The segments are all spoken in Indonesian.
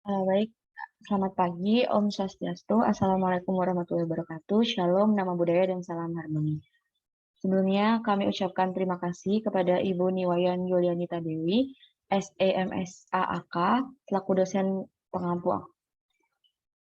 Baik, selamat pagi, Om Swastiastu, Assalamualaikum warahmatullahi wabarakatuh, Shalom, nama budaya dan salam harmoni. Sebelumnya kami ucapkan terima kasih kepada Ibu Niwayan Yulianita Dewi, SEMSAAK, selaku dosen pengampu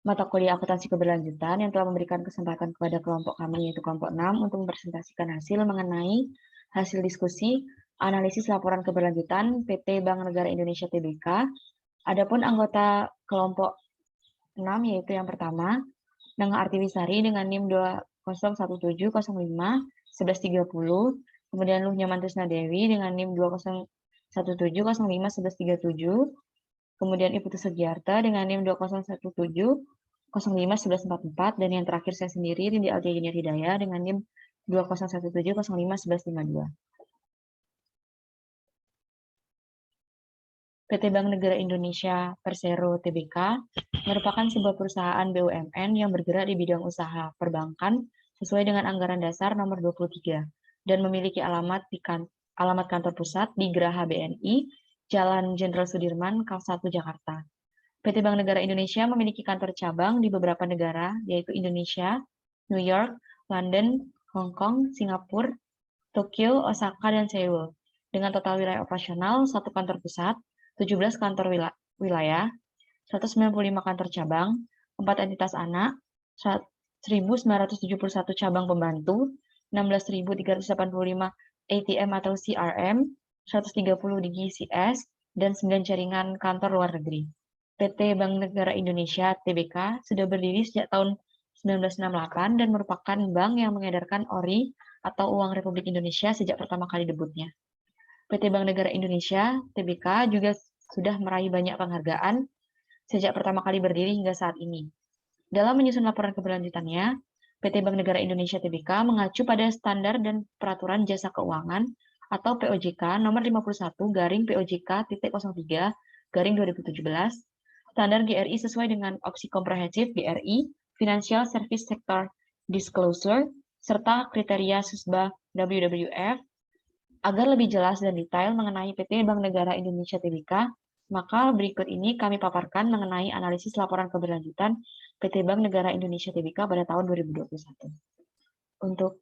mata kuliah akuntansi keberlanjutan yang telah memberikan kesempatan kepada kelompok kami, yaitu kelompok 6, untuk mempresentasikan hasil mengenai hasil diskusi analisis laporan keberlanjutan PT Bank Negara Indonesia Tbk. Adapun anggota kelompok 6 yaitu yang pertama, Nengah Artiwisari dengan NIM 2017051130, kemudian Luhnya Mantusna Dewi dengan NIM 2017051137, kemudian Ibu Sugiarta dengan NIM 2017051144, dan yang terakhir saya sendiri, Rindi Aljayinir Hidayah dengan NIM 2017051152. PT Bank Negara Indonesia Persero Tbk merupakan sebuah perusahaan BUMN yang bergerak di bidang usaha perbankan sesuai dengan anggaran dasar nomor 23 dan memiliki alamat kantor pusat di Geraha BNI, Jalan Jenderal Sudirman, Kal 1, Jakarta. PT Bank Negara Indonesia memiliki kantor cabang di beberapa negara, yaitu Indonesia, New York, London, Hong Kong, Singapura, Tokyo, Osaka, dan Seoul. Dengan total wilayah operasional 1 kantor pusat, 17 kantor wilayah, 195 kantor cabang, 4 entitas anak, 1.971 cabang pembantu, 16.385 ATM atau CRM, 130 DGCS, dan 9 jaringan kantor luar negeri. PT Bank Negara Indonesia Tbk sudah berdiri sejak tahun 1968 dan merupakan bank yang mengedarkan ORI atau Uang Republik Indonesia sejak pertama kali debutnya. PT Bank Negara Indonesia Tbk juga sudah meraih banyak penghargaan sejak pertama kali berdiri hingga saat ini. Dalam menyusun laporan keberlanjutannya, PT Bank Negara Indonesia Tbk mengacu pada standar dan peraturan jasa keuangan atau POJK nomor 51/POJK.03/2017, standar GRI sesuai dengan opsi komprehensif GRI, Financial Service Sector Disclosure, serta kriteria SUSBA WWF. Agar lebih jelas dan detail mengenai PT Bank Negara Indonesia Tbk, maka berikut ini kami paparkan mengenai analisis laporan keberlanjutan PT Bank Negara Indonesia Tbk pada tahun 2021. Untuk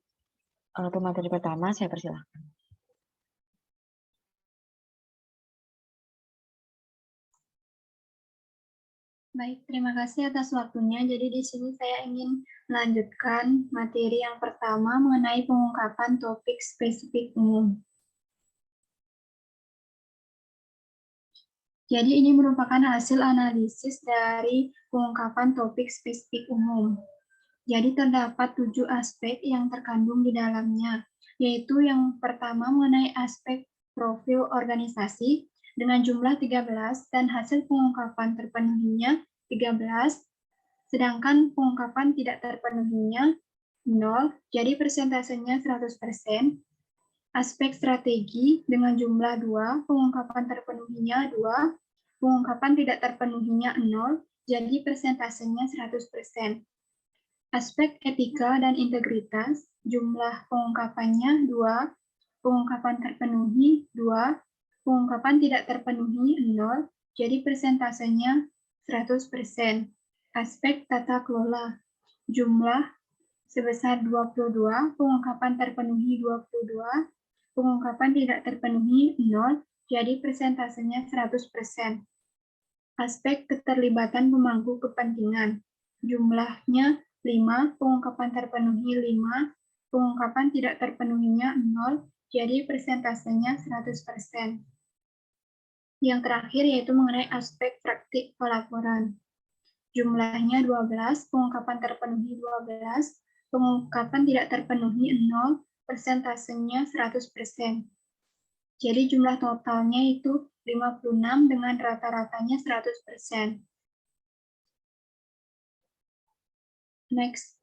pemateri pertama, saya persilahkan. Baik, terima kasih atas waktunya. Jadi di sini saya ingin melanjutkan materi yang pertama mengenai pengungkapan topik spesifik umum. Jadi ini merupakan hasil analisis dari pengungkapan topik spesifik umum. Jadi terdapat 7 aspek yang terkandung di dalamnya, yaitu yang pertama mengenai aspek profil organisasi dengan jumlah 13 dan hasil pengungkapan terpenuhinya 13, sedangkan pengungkapan tidak terpenuhinya 0, jadi persentasenya 100%. Aspek strategi dengan jumlah 2, pengungkapan terpenuhinya 2, pengungkapan tidak terpenuhinya 0, jadi persentasenya 100%. Aspek etika dan integritas, jumlah pengungkapannya 2, pengungkapan terpenuhi 2, pengungkapan tidak terpenuhi 0, jadi persentasenya 100%. Aspek tata kelola, jumlah sebesar 22, pengungkapan terpenuhi 22, pengungkapan tidak terpenuhi 0, jadi persentasenya 100%. Aspek keterlibatan pemangku kepentingan, jumlahnya 5, pengungkapan terpenuhi 5, pengungkapan tidak terpenuhinya 0, jadi persentasenya 100%. Yang terakhir yaitu mengenai aspek praktik pelaporan. Jumlahnya 12, pengungkapan terpenuhi 12, pengungkapan tidak terpenuhi 0, persentasenya 100%. Jadi jumlah totalnya itu 56 dengan rata-ratanya 100%. Next.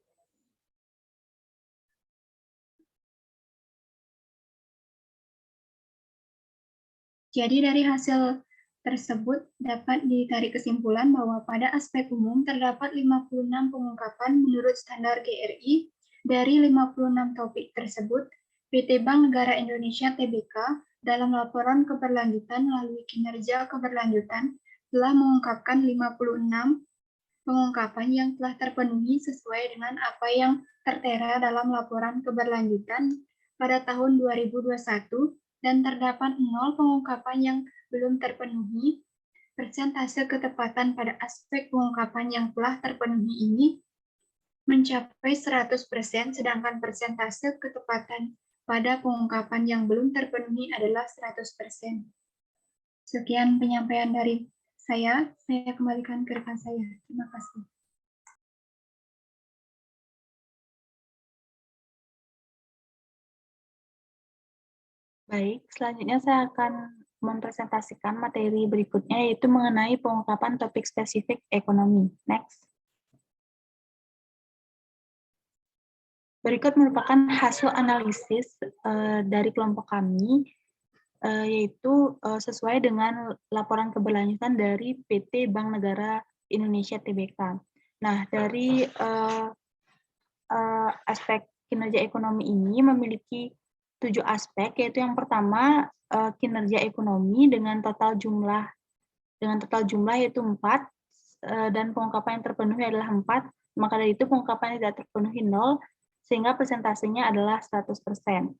Jadi dari hasil tersebut dapat ditarik kesimpulan bahwa pada aspek umum terdapat 56 pengungkapan menurut standar GRI. Dari 56 topik tersebut, PT Bank Negara Indonesia Tbk dalam laporan keberlanjutan melalui kinerja keberlanjutan telah mengungkapkan 56 pengungkapan yang telah terpenuhi sesuai dengan apa yang tertera dalam laporan keberlanjutan pada tahun 2021 dan terdapat 0 pengungkapan yang belum terpenuhi. Persentase ketepatan pada aspek pengungkapan yang telah terpenuhi ini mencapai 100%, sedangkan persentase ketepatan pada pengungkapan yang belum terpenuhi adalah 100%. Sekian penyampaian dari saya kembalikan ke rekan saya. Terima kasih. Baik, selanjutnya saya akan mempresentasikan materi berikutnya, yaitu mengenai pengungkapan topik spesifik ekonomi. Next. Berikut merupakan hasil analisis dari kelompok kami, yaitu sesuai dengan laporan keberlanjutan dari PT Bank Negara Indonesia Tbk. Nah, dari aspek kinerja ekonomi ini memiliki 7 aspek, yaitu yang pertama kinerja ekonomi dengan total jumlah yaitu 4, dan pengungkapan yang terpenuhi adalah 4, maka dari itu pengungkapan yang tidak terpenuhi 0, sehingga persentasenya adalah 100%.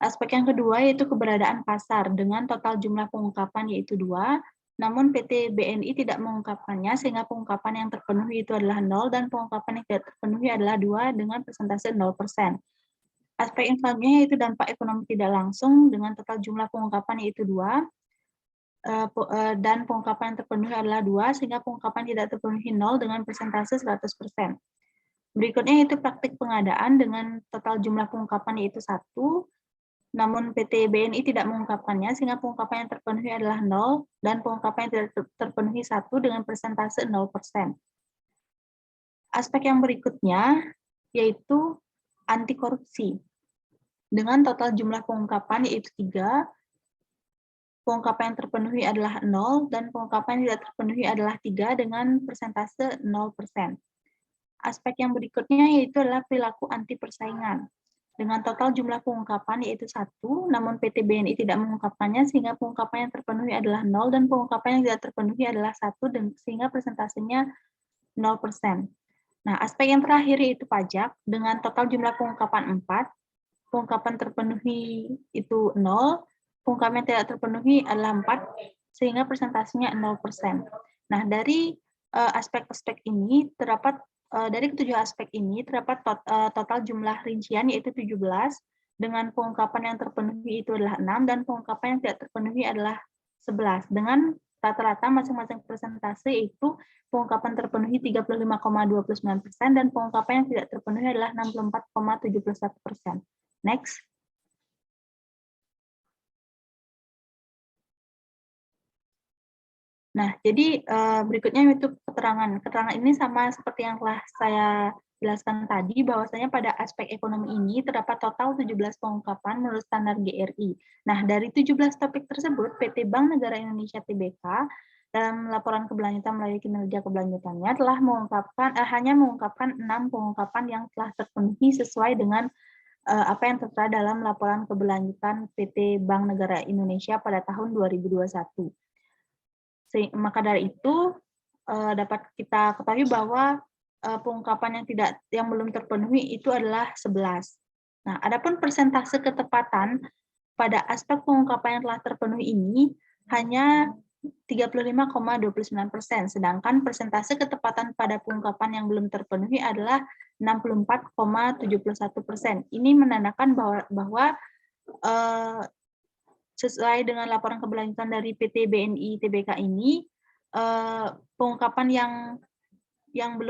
Aspek yang kedua yaitu keberadaan pasar dengan total jumlah pengungkapan yaitu 2, namun PT BNI tidak mengungkapkannya sehingga pengungkapan yang terpenuhi itu adalah 0 dan pengungkapan yang tidak terpenuhi adalah 2 dengan persentase 0%. Aspek yang selanjutnya yaitu dampak ekonomi tidak langsung dengan total jumlah pengungkapan yaitu 2, dan pengungkapan yang terpenuhi adalah 2 sehingga pengungkapan tidak terpenuhi 0 dengan persentase 100%. Berikutnya yaitu praktik pengadaan dengan total jumlah pengungkapan yaitu 1, namun PT BNI tidak mengungkapkannya sehingga pengungkapan yang terpenuhi adalah 0 dan pengungkapan yang tidak terpenuhi 1 dengan persentase 0%. Aspek yang berikutnya yaitu anti korupsi dengan total jumlah pengungkapan yaitu 3, pengungkapan yang terpenuhi adalah 0 dan pengungkapan yang tidak terpenuhi adalah 3 dengan persentase 0%. Aspek yang berikutnya yaitu adalah perilaku anti persaingan dengan total jumlah pengungkapan yaitu 1, namun PT BNI tidak mengungkapkannya sehingga pengungkapan yang terpenuhi adalah 0 dan pengungkapan yang tidak terpenuhi adalah 1 dan sehingga persentasenya 0%. Nah, aspek yang terakhir yaitu pajak dengan total jumlah pengungkapan 4, pengungkapan terpenuhi itu 0, pengungkapan yang tidak terpenuhi adalah 4 sehingga persentasenya 0%. Nah, dari aspek-aspek ini terdapat dari ketujuh aspek ini terdapat total jumlah rincian yaitu 17 dengan pengungkapan yang terpenuhi itu adalah 6 dan pengungkapan yang tidak terpenuhi adalah 11 dengan rata-rata masing-masing persentase itu pengungkapan terpenuhi 35,29% dan pengungkapan yang tidak terpenuhi adalah 64,71%. Next. Nah, jadi berikutnya itu keterangan. Keterangan ini sama seperti yang telah saya jelaskan tadi, bahwasanya pada aspek ekonomi ini terdapat total 17 pengungkapan menurut standar GRI. Nah, dari 17 topik tersebut, PT Bank Negara Indonesia Tbk dalam laporan keberlanjutan melalui kinerja keberlanjutannya telah hanya mengungkapkan 6 pengungkapan yang telah terpenuhi sesuai dengan apa yang tertera dalam laporan keberlanjutan PT Bank Negara Indonesia pada tahun 2021. Maka dari itu dapat kita ketahui bahwa pengungkapan yang belum terpenuhi itu adalah 11. Nah, adapun persentase ketepatan pada aspek pengungkapan yang telah terpenuhi ini hanya 35,29%, sedangkan persentase ketepatan pada pengungkapan yang belum terpenuhi adalah 64,71%. Ini menandakan bahwa sesuai dengan laporan keberlanjutan dari PT BNI Tbk ini, pengungkapan yang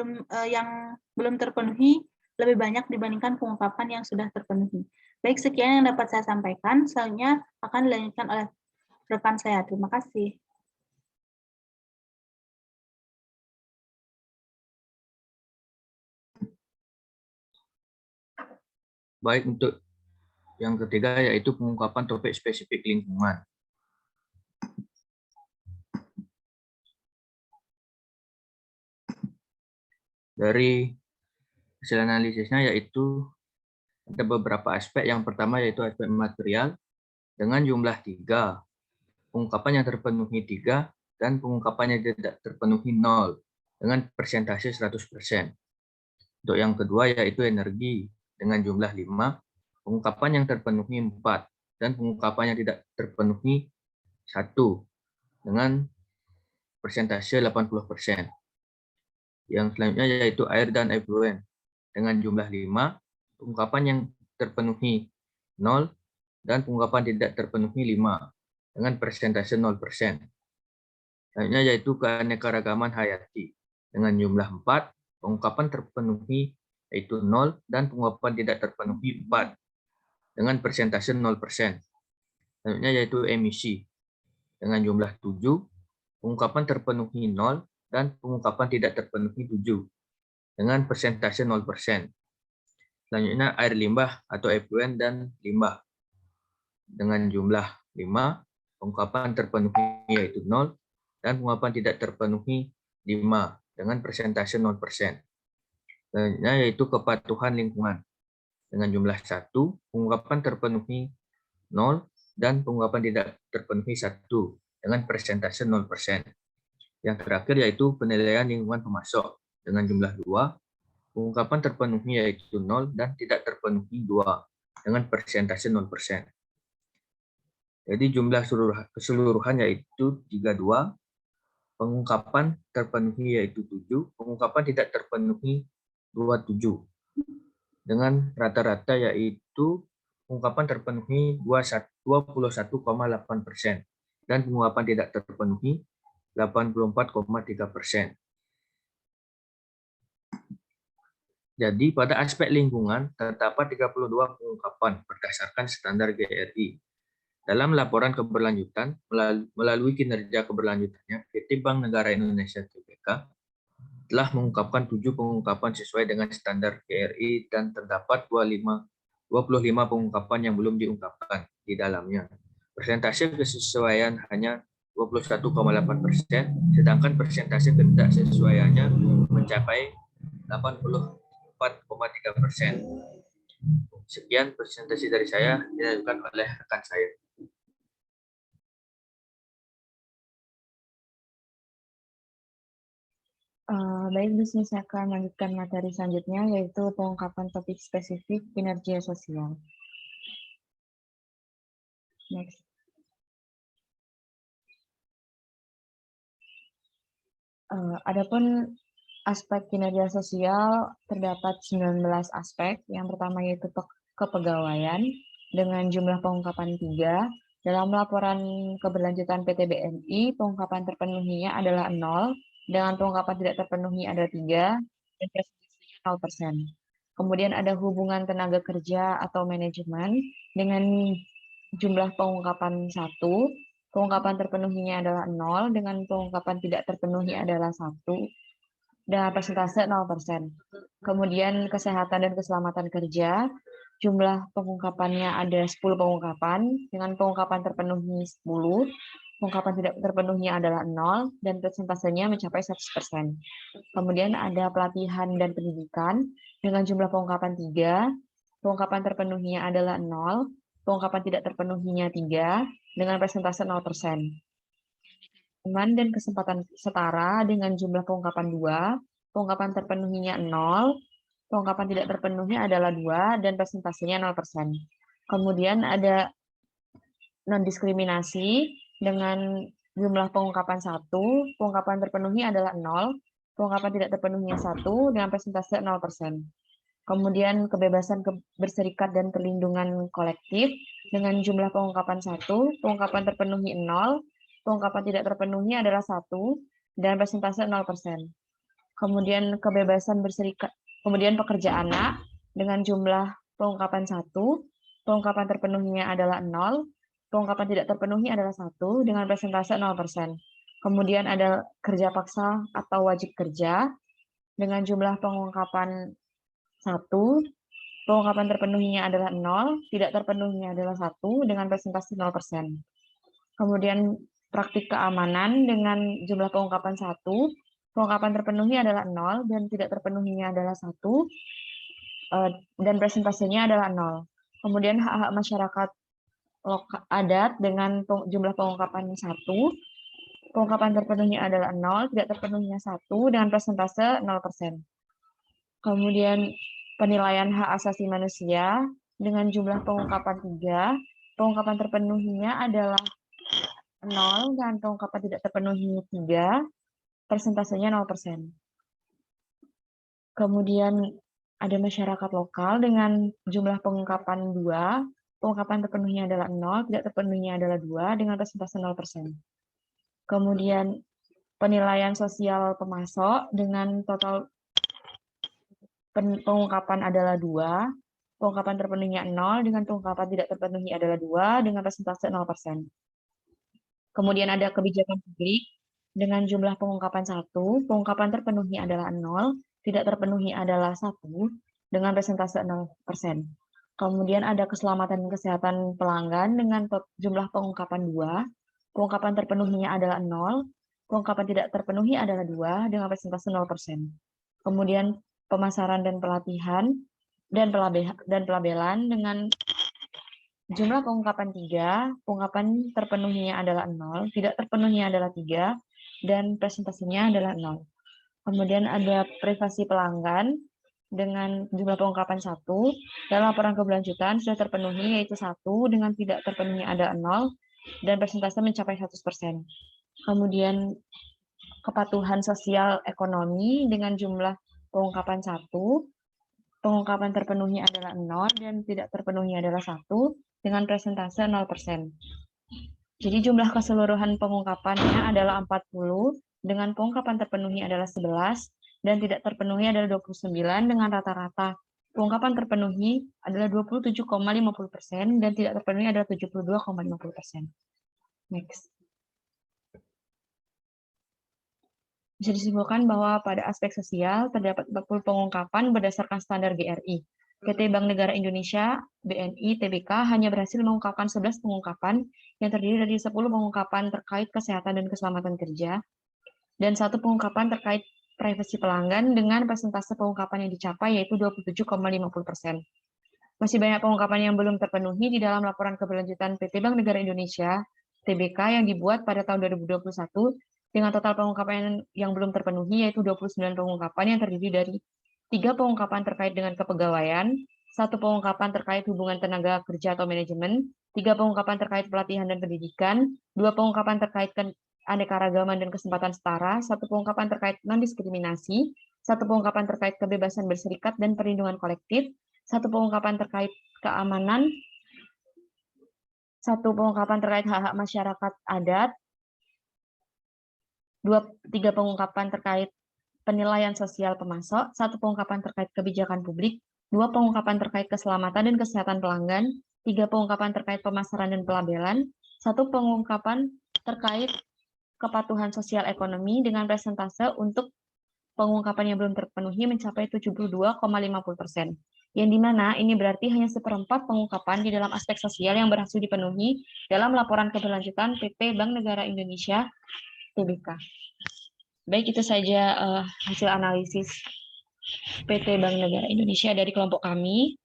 belum terpenuhi lebih banyak dibandingkan pengungkapan yang sudah terpenuhi. Baik, sekian yang dapat saya sampaikan. Selanjutnya akan dilanjutkan oleh rekan saya. Terima kasih. Baik, untuk yang ketiga yaitu pengungkapan topik spesifik lingkungan. Dari hasil analisisnya yaitu ada beberapa aspek. Yang pertama yaitu aspek material dengan jumlah 3. Pengungkapan yang terpenuhi 3 dan pengungkapannya tidak terpenuhi 0 dengan persentase 100%. Untuk yang kedua yaitu energi dengan jumlah 5, pengungkapan yang terpenuhi 4 dan pengungkapannya tidak terpenuhi 1 dengan persentase 80%. Yang selanjutnya yaitu air dan efluen dengan jumlah 5, pengungkapan yang terpenuhi 0 dan pengungkapan tidak terpenuhi 5 dengan persentase 0%. Selanjutnya yaitu keanekaragaman hayati dengan jumlah 4, pengungkapan terpenuhi yaitu 0 dan pengungkapan tidak terpenuhi 4 dengan persentase 0%. Selanjutnya yaitu emisi dengan jumlah 7, pengungkapan terpenuhi 0 dan pengungkapan tidak terpenuhi 7 dengan persentase 0%. Selanjutnya air limbah atau efluen dan limbah dengan jumlah 5, pengungkapan terpenuhi yaitu 0 dan pengungkapan tidak terpenuhi 5 dengan persentase 0%. Selanjutnya yaitu kepatuhan lingkungan dengan jumlah 1, pengungkapan terpenuhi 0 dan pengungkapan tidak terpenuhi 1 dengan persentase 0%. Yang terakhir yaitu penilaian lingkungan pemasok dengan jumlah 2, pengungkapan terpenuhi yaitu 0 dan tidak terpenuhi 2 dengan persentase 0%. Jadi jumlah keseluruhan yaitu 32, pengungkapan terpenuhi yaitu 7, pengungkapan tidak terpenuhi 27. Dengan rata-rata yaitu pengungkapan terpenuhi 21,8% dan pengungkapan tidak terpenuhi 84,3%. Jadi pada aspek lingkungan terdapat 32 pengungkapan berdasarkan standar GRI. Dalam laporan keberlanjutan melalui kinerja keberlanjutannya, PT Bank Negara Indonesia (TBK) telah mengungkapkan 7 pengungkapan sesuai dengan standar GRI dan terdapat 25 pengungkapan yang belum diungkapkan di dalamnya. Persentase kesesuaian hanya 21,8%, sedangkan persentase ketidaksesuaiannya mencapai 84,3%. Sekian presentasi dari saya, dilakukan oleh rekan saya. Baik, di sini saya akan melanjutkan materi selanjutnya, yaitu pengungkapan topik spesifik kinerja sosial. Next. Adapun aspek kinerja sosial terdapat 19 aspek. Yang pertama yaitu kepegawaian dengan jumlah pengungkapan 3. Dalam laporan keberlanjutan PT BNI, pengungkapan terpenuhinya adalah 0, dengan pengungkapan tidak terpenuhi ada 3, dan persentasenya 0%. Kemudian ada hubungan tenaga kerja atau manajemen dengan jumlah pengungkapan 1, pengungkapan terpenuhinya adalah 0, dengan pengungkapan tidak terpenuhi adalah 1, dan persentase 0%. Kemudian kesehatan dan keselamatan kerja, jumlah pengungkapannya ada 10 pengungkapan, dengan pengungkapan terpenuhi 10, pengungkapan tidak terpenuhinya adalah 0, dan persentasenya mencapai 100%. Kemudian ada pelatihan dan pendidikan, dengan jumlah pengungkapan 3, pengungkapan terpenuhinya adalah 0, pengungkapan tidak terpenuhinya 3, dengan persentase 0%. Teman dan kesempatan setara dengan jumlah pengungkapan 2, pengungkapan terpenuhinya 0, pengungkapan tidak terpenuhi adalah 2, dan persentasenya 0%. Kemudian ada non-diskriminasi dengan jumlah pengungkapan 1, pengungkapan terpenuhi adalah 0, pengungkapan tidak terpenuhinya 1, dengan persentase 0%. Kemudian kebebasan berserikat dan perlindungan kolektif dengan jumlah pengungkapan 1, pengungkapan terpenuhi 0, pengungkapan tidak terpenuhi adalah 1, dan persentase 0%. Kemudian kebebasan berserikat, kemudian pekerja anak dengan jumlah pengungkapan 1, pengungkapan terpenuhinya adalah 0, pengungkapan tidak terpenuhi adalah 1, dengan persentase 0%. Kemudian ada kerja paksa atau wajib kerja dengan jumlah pengungkapan 1, pengungkapan terpenuhinya adalah 0, tidak terpenuhinya adalah 1, dengan persentase 0%. Kemudian praktik keamanan dengan jumlah pengungkapan 1, pengungkapan terpenuhi adalah 0, dan tidak terpenuhinya adalah 1, dan persentasenya adalah 0. Kemudian hak-hak masyarakat adat dengan jumlah pengungkapan 1, Pengungkapan terpenuhnya adalah 0, tidak terpenuhnya 1 dengan persentase 0%. Kemudian penilaian hak asasi manusia dengan jumlah pengungkapan 3, pengungkapan terpenuhinya adalah 0 dan pengungkapan tidak terpenuhi 3, persentasenya 0%. Kemudian ada masyarakat lokal dengan jumlah pengungkapan 2, pengungkapan terpenuhnya adalah 0, tidak terpenuhinya adalah 2 dengan persentase 0%. Kemudian penilaian sosial pemasok dengan total pengungkapan adalah 2, pengungkapan terpenuhinya 0 dengan pengungkapan tidak terpenuhi adalah 2 dengan persentase 0%. Kemudian ada kebijakan publik dengan jumlah pengungkapan 1, pengungkapan terpenuhi adalah 0, tidak terpenuhi adalah 1 dengan persentase 0%. Kemudian ada keselamatan dan kesehatan pelanggan dengan jumlah pengungkapan 2, pengungkapan terpenuhinya adalah 0, pengungkapan tidak terpenuhi adalah 2 dengan persentase 0%. Kemudian pemasaran dan pelatihan dan pelabelan dengan jumlah pengungkapan 3, pengungkapan terpenuhinya adalah 0, tidak terpenuhinya adalah 3, dan presentasinya adalah 0. Kemudian ada privasi pelanggan dengan jumlah pengungkapan 1, dan laporan keberlanjutan sudah terpenuhi yaitu 1, dengan tidak terpenuhi ada 0, dan persentase mencapai 100%. Kemudian kepatuhan sosial ekonomi dengan jumlah pengungkapan 1, pengungkapan terpenuhi adalah 0 dan tidak terpenuhi adalah 1 dengan persentase 0%. Jadi jumlah keseluruhan pengungkapannya adalah 40, dengan pengungkapan terpenuhi adalah 11, dan tidak terpenuhi adalah 29 dengan rata-rata pengungkapan terpenuhi adalah 27,50% dan tidak terpenuhi adalah 72,50%. Next. Bisa disimpulkan bahwa pada aspek sosial terdapat 40 pengungkapan berdasarkan standar GRI. PT Bank Negara Indonesia, BNI, TBK hanya berhasil mengungkapkan 11 pengungkapan yang terdiri dari 10 pengungkapan terkait kesehatan dan keselamatan kerja, dan 1 pengungkapan terkait privasi pelanggan dengan persentase pengungkapan yang dicapai yaitu 27,50%. Masih banyak pengungkapan yang belum terpenuhi di dalam laporan keberlanjutan PT Bank Negara Indonesia, TBK, yang dibuat pada tahun 2021 dengan total pengungkapan yang belum terpenuhi yaitu 29 pengungkapan yang terdiri dari 3 pengungkapan terkait dengan kepegawaian, 1 pengungkapan terkait hubungan tenaga kerja atau manajemen, 3 pengungkapan terkait pelatihan dan pendidikan, 2 pengungkapan terkait aneka-ragaman dan kesempatan setara, 1 pengungkapan terkait non-diskriminasi, 1 pengungkapan terkait kebebasan berserikat dan perlindungan kolektif, 1 pengungkapan terkait keamanan, 1 pengungkapan terkait hak-hak masyarakat adat, 3 pengungkapan terkait penilaian sosial pemasok, 1 pengungkapan terkait kebijakan publik, 2 pengungkapan terkait keselamatan dan kesehatan pelanggan, 3 pengungkapan terkait pemasaran dan pelabelan, 1 pengungkapan terkait kepatuhan sosial ekonomi dengan persentase untuk pengungkapan yang belum terpenuhi mencapai 72,50%. Yang dimana ini berarti hanya 1/4 pengungkapan di dalam aspek sosial yang berhasil dipenuhi dalam laporan keberlanjutan PT Bank Negara Indonesia, TBK. Baik, itu saja hasil analisis PT Bank Negara Indonesia dari kelompok kami.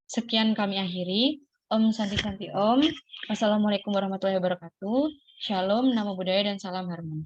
Sekian kami akhiri. Om Santi Santi Om. Wassalamualaikum warahmatullahi wabarakatuh. Shalom, namo buddhaya, dan salam harmoni.